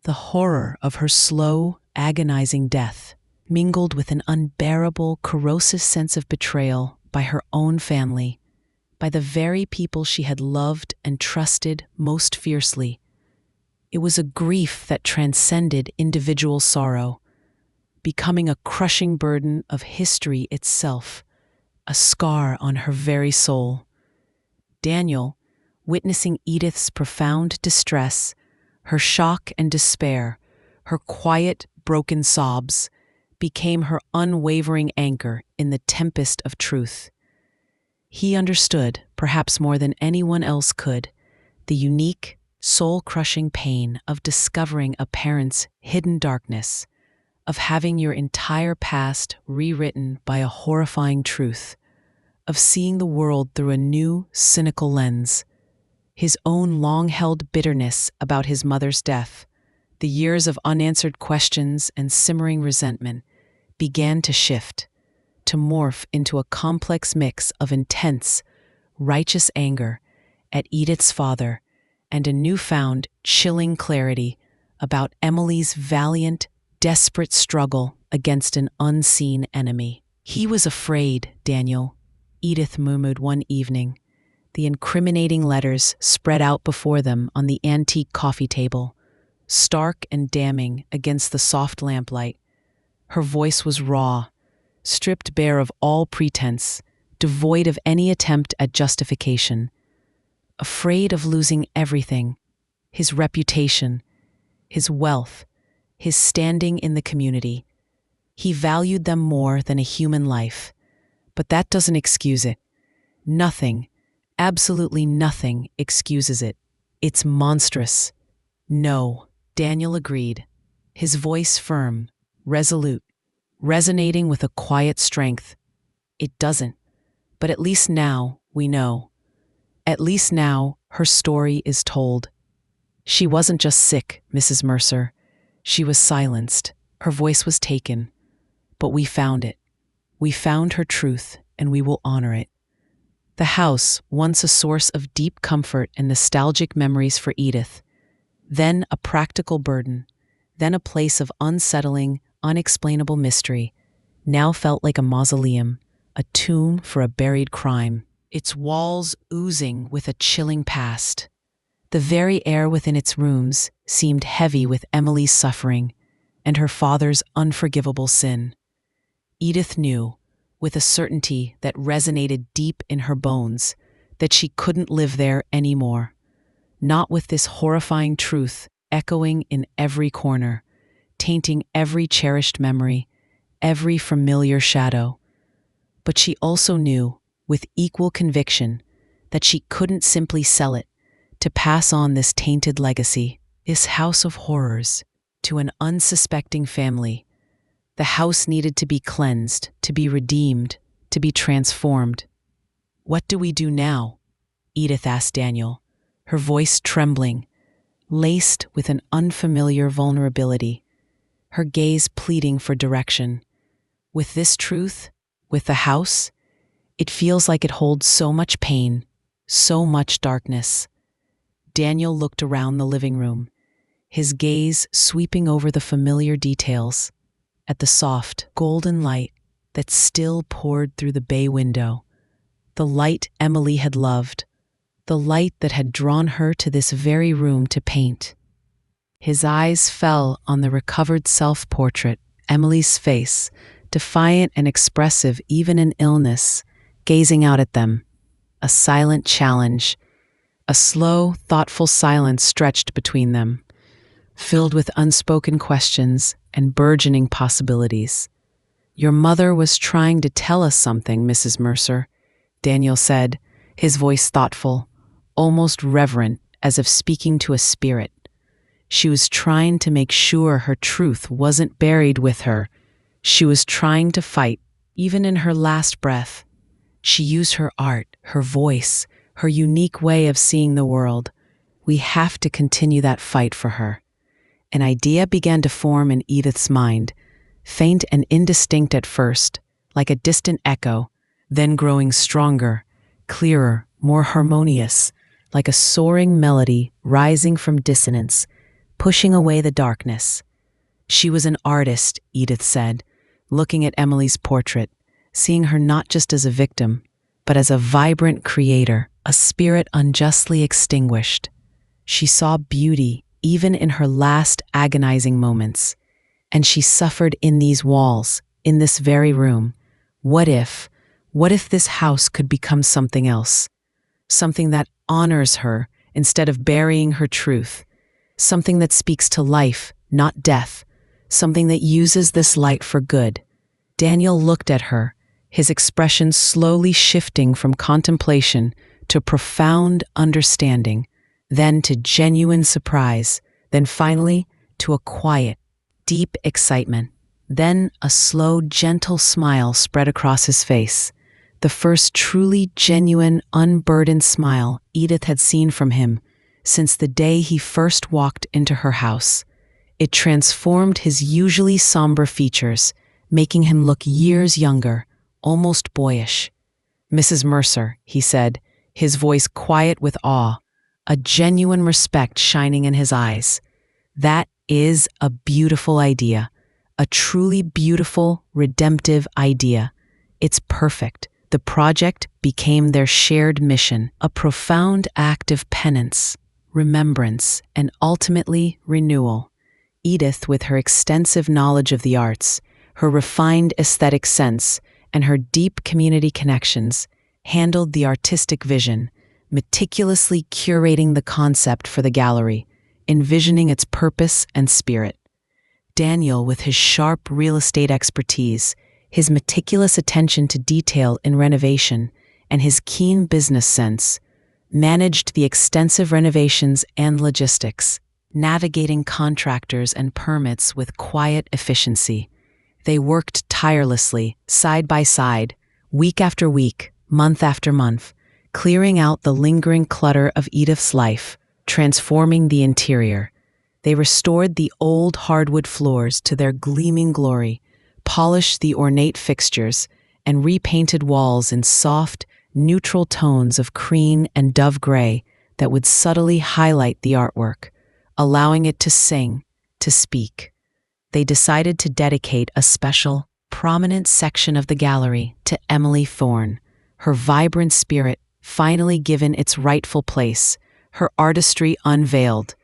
the horror of her slow, agonizing death, mingled with an unbearable, corrosive sense of betrayal by her own family, by the very people she had loved and trusted most fiercely. It was a grief that transcended individual sorrow, becoming a crushing burden of history itself, a scar on her very soul. Daniel, witnessing Edith's profound distress, her shock and despair, her quiet, broken sobs, became her unwavering anchor in the tempest of truth. He understood, perhaps more than anyone else could, the unique, soul-crushing pain of discovering a parent's hidden darkness, of having your entire past rewritten by a horrifying truth, of seeing the world through a new, cynical lens. His own long-held bitterness about his mother's death, the years of unanswered questions and simmering resentment, began to shift, to morph into a complex mix of intense, righteous anger at Edith's father and a newfound, chilling clarity about Emily's valiant, desperate struggle against an unseen enemy. "He was afraid, Daniel," Edith murmured one evening, the incriminating letters spread out before them on the antique coffee table, stark and damning against the soft lamplight. Her voice was raw, stripped bare of all pretense, devoid of any attempt at justification. Afraid of losing everything, his reputation, his wealth, his standing in the community. He valued them more than a human life, but that doesn't excuse it. Nothing, absolutely nothing excuses it. It's monstrous. No, Daniel agreed, his voice firm, resolute, resonating with a quiet strength. It doesn't, but at least now we know. At least now her story is told. She wasn't just sick, Mrs. Mercer. She was silenced. Her voice was taken. But we found it. We found her truth, and we will honor it. The house, once a source of deep comfort and nostalgic memories for Edith, then a practical burden, then a place of unsettling, unexplainable mystery, now felt like a mausoleum, a tomb for a buried crime, its walls oozing with a chilling past. The very air within its rooms seemed heavy with Emily's suffering and her father's unforgivable sin. Edith knew, with a certainty that resonated deep in her bones, that she couldn't live there anymore. Not with this horrifying truth echoing in every corner, tainting every cherished memory, every familiar shadow. But she also knew, with equal conviction, that she couldn't simply sell it to pass on this tainted legacy, this house of horrors, to an unsuspecting family. The house needed to be cleansed, to be redeemed, to be transformed. "What do we do now?" Edith asked Daniel, her voice trembling, laced with an unfamiliar vulnerability, her gaze pleading for direction. With this truth, with the house, it feels like it holds so much pain, so much darkness. Daniel looked around the living room, his gaze sweeping over the familiar details, at the soft, golden light that still poured through the bay window, the light Emily had loved, the light that had drawn her to this very room to paint. His eyes fell on the recovered self-portrait, Emily's face, defiant and expressive even in illness, gazing out at them, a silent challenge. A slow, thoughtful silence stretched between them, filled with unspoken questions and burgeoning possibilities. "Your mother was trying to tell us something, Mrs. Mercer," Daniel said, his voice thoughtful, almost reverent, as if speaking to a spirit. She was trying to make sure her truth wasn't buried with her. She was trying to fight, even in her last breath. She used her art, her voice, her unique way of seeing the world. We have to continue that fight for her. An idea began to form in Edith's mind, faint and indistinct at first, like a distant echo, then growing stronger, clearer, more harmonious, like a soaring melody rising from dissonance, pushing away the darkness. She was an artist, Edith said, looking at Emily's portrait, seeing her not just as a victim, but as a vibrant creator, a spirit unjustly extinguished. She saw beauty even in her last agonizing moments, and she suffered in these walls, in this very room. What if this house could become something else? Something that honors her instead of burying her truth. Something that speaks to life, not death. Something that uses this light for good. Daniel looked at her, his expression slowly shifting from contemplation to profound understanding, then to genuine surprise, then finally to a quiet, deep excitement. Then a slow, gentle smile spread across his face, the first truly genuine, unburdened smile Edith had seen from him since the day he first walked into her house. It transformed his usually somber features, making him look years younger, almost boyish. "Mrs. Mercer," he said, his voice quiet with awe, a genuine respect shining in his eyes. "That is a beautiful idea, a truly beautiful, redemptive idea. It's perfect." The project became their shared mission, a profound act of penance, remembrance, and ultimately renewal. Edith, with her extensive knowledge of the arts, her refined aesthetic sense, and her deep community connections, handled the artistic vision, meticulously curating the concept for the gallery, envisioning its purpose and spirit. Daniel, with his sharp real estate expertise, his meticulous attention to detail in renovation, and his keen business sense, managed the extensive renovations and logistics. navigating contractors and permits with quiet efficiency. They worked tirelessly, side by side, week after week, month after month, clearing out the lingering clutter of Edith's life, transforming the interior. They restored the old hardwood floors to their gleaming glory, polished the ornate fixtures, and repainted walls in soft, neutral tones of cream and dove gray that would subtly highlight the artwork, allowing it to sing, to speak. They decided to dedicate a special, prominent section of the gallery to Emily Thorne, her vibrant spirit finally given its rightful place, her artistry unveiled.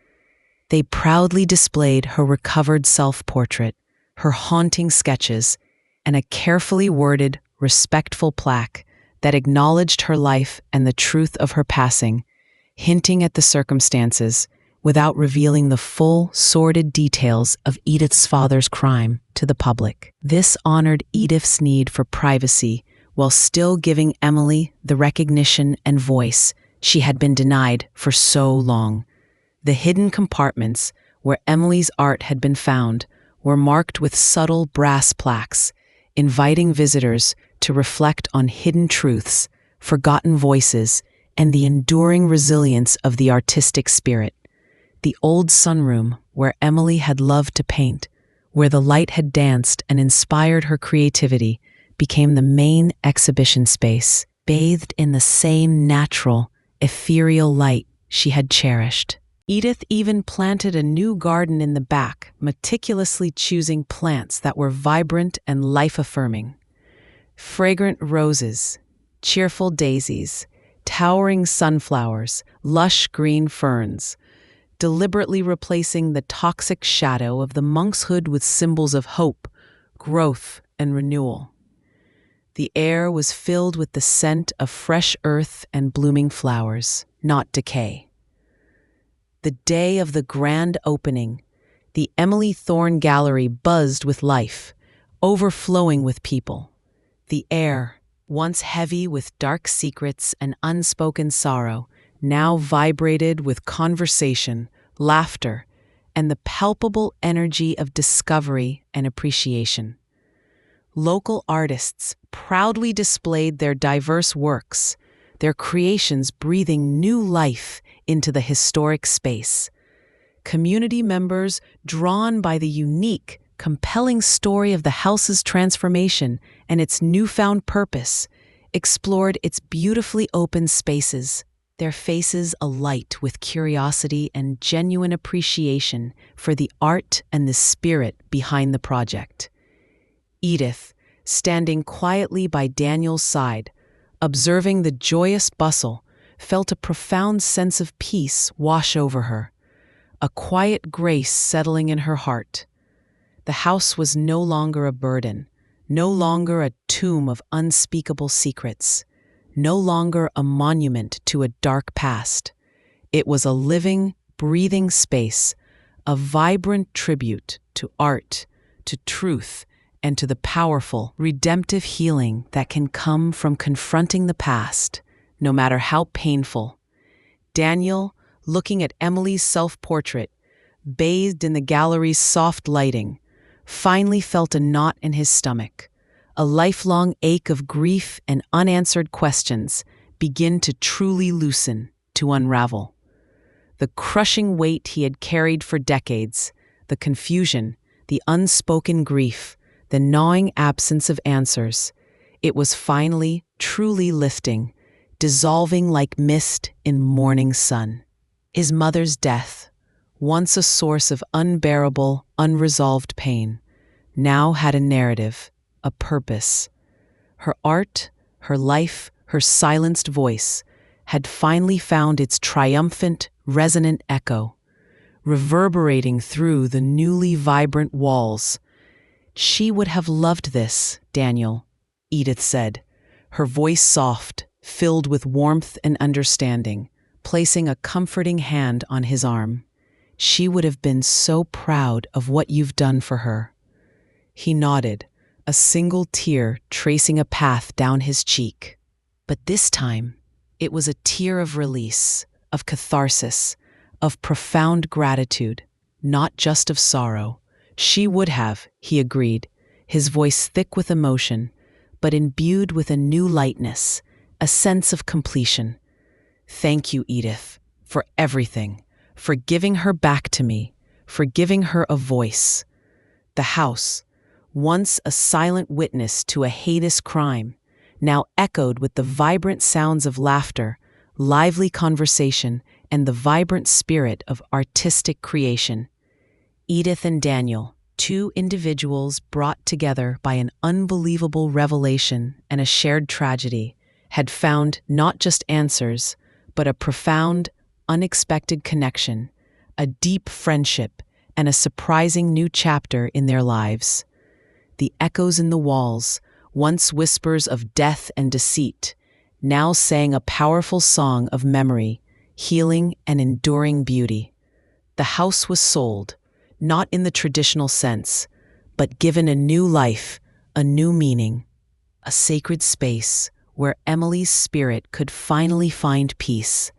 They proudly displayed her recovered self-portrait, her haunting sketches, and a carefully worded, respectful plaque that acknowledged her life and the truth of her passing, hinting at the circumstances without revealing the full, sordid details of Edith's father's crime to the public. This honored Edith's need for privacy while still giving Emily the recognition and voice she had been denied for so long. The hidden compartments where Emily's art had been found were marked with subtle brass plaques, inviting visitors to reflect on hidden truths, forgotten voices, and the enduring resilience of the artistic spirit. The old sunroom where Emily had loved to paint, where the light had danced and inspired her creativity, became the main exhibition space, bathed in the same natural, ethereal light she had cherished. Edith even planted a new garden in the back, meticulously choosing plants that were vibrant and life-affirming. Fragrant roses, cheerful daisies, towering sunflowers, lush green ferns, deliberately replacing the toxic shadow of the monk's hood with symbols of hope, growth, and renewal. The air was filled with the scent of fresh earth and blooming flowers, not decay. The day of the grand opening, the Emily Thorne Gallery buzzed with life, overflowing with people. The air, once heavy with dark secrets and unspoken sorrow, now vibrated with conversation, laughter, and the palpable energy of discovery and appreciation. Local artists proudly displayed their diverse works, their creations breathing new life into the historic space. Community members, drawn by the unique, compelling story of the house's transformation and its newfound purpose, explored its beautifully open spaces, their faces alight with curiosity and genuine appreciation for the art and the spirit behind the project. Edith, standing quietly by Daniel's side, observing the joyous bustle, felt a profound sense of peace wash over her, a quiet grace settling in her heart. The house was no longer a burden, no longer a tomb of unspeakable secrets, no longer a monument to a dark past. It was a living, breathing space, a vibrant tribute to art, to truth, and to the powerful, redemptive healing that can come from confronting the past, no matter how painful. Daniel, looking at Emily's self-portrait, bathed in the gallery's soft lighting, finally felt a knot in his stomach. A lifelong ache of grief and unanswered questions begin to truly loosen, to unravel. The crushing weight he had carried for decades, the confusion, the unspoken grief, the gnawing absence of answers, it was finally, truly lifting, dissolving like mist in morning sun. His mother's death, once a source of unbearable, unresolved pain, now had a narrative, a purpose. Her art, her life, her silenced voice had finally found its triumphant, resonant echo, reverberating through the newly vibrant walls. "She would have loved this, Daniel," Edith said, her voice soft, filled with warmth and understanding, placing a comforting hand on his arm. "She would have been so proud of what you've done for her." He nodded, a single tear tracing a path down his cheek. But this time, it was a tear of release, of catharsis, of profound gratitude, not just of sorrow. She would have, he agreed, his voice thick with emotion, but imbued with a new lightness, a sense of completion. Thank you, Edith, for everything, for giving her back to me, for giving her a voice. The house, once a silent witness to a heinous crime, now echoed with the vibrant sounds of laughter, lively conversation, and the vibrant spirit of artistic creation. Edith and Daniel, two individuals brought together by an unbelievable revelation and a shared tragedy, had found not just answers, but a profound, unexpected connection, a deep friendship, and a surprising new chapter in their lives. The echoes in the walls, once whispers of death and deceit, now sang a powerful song of memory, healing, and enduring beauty. The house was sold, not in the traditional sense, but given a new life, a new meaning, a sacred space where Emily's spirit could finally find peace,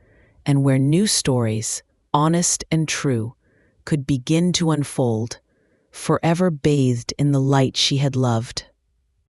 and where new stories, honest and true, could begin to unfold, forever bathed in the light she had loved.